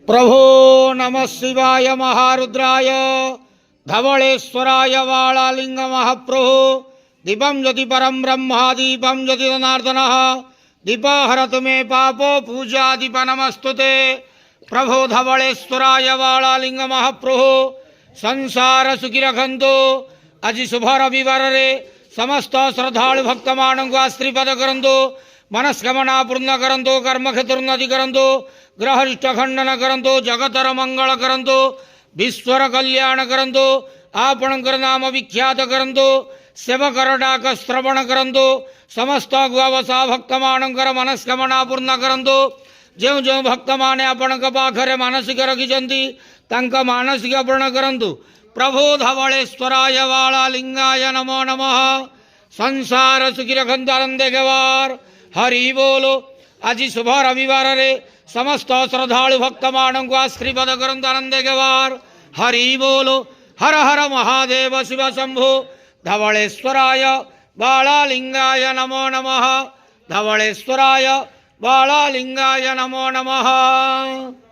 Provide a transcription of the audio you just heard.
प्रभो नमः शिवाय महारुद्राय धवलेश्वराय वालालिंग महाप्रभो दीपं ज्योति परम ब्रह्म दीपं ज्योति जनार्दनः दीपहरतु मे पापो पूजा दीप नमस्तुते। प्रभो धवलेश्वराय वालालिंग महाप्रभो संसार सुखी रखंतु। आज शुभ रविवार रे समस्त श्रद्धालु भक्त मानक आशीर्वाद करंतु, मनस्कामना पूर्ण करंतु, कर्म क्षेत्र उन्नति करंतु, ग्रहरिष्ट खंडन करंतु, जगतर मंगल करंतु, विश्वर कल्याण करंतु, आपणकर नाम विख्यात करंतु, सेवकर डाक श्रवण करंतु, समस्त गुआवसा भक्त मानकर मनस्कामना पूर्ण करंतु। जो जो भक्त माने आपणक पाखरे मानसिक रखिछंती तांका मानसिक पूर्ण करंतु। प्रभो धवलेश्वराय वालालिंगाय नमो नमः। संसार सुखी रखंतु आनंदे गवार हरि बोलो। आज शुभ रविवार रे समस्त श्रद्धालु भक्त मानक आशीर्वाद करंतु आनंदे गवार हरि बोलो। हर हर महादेव शिव शंभो। धवलेश्वराय वालालिंगाय नमो नमः। धवलेश्वराय वालालिंगाय नमो नमः।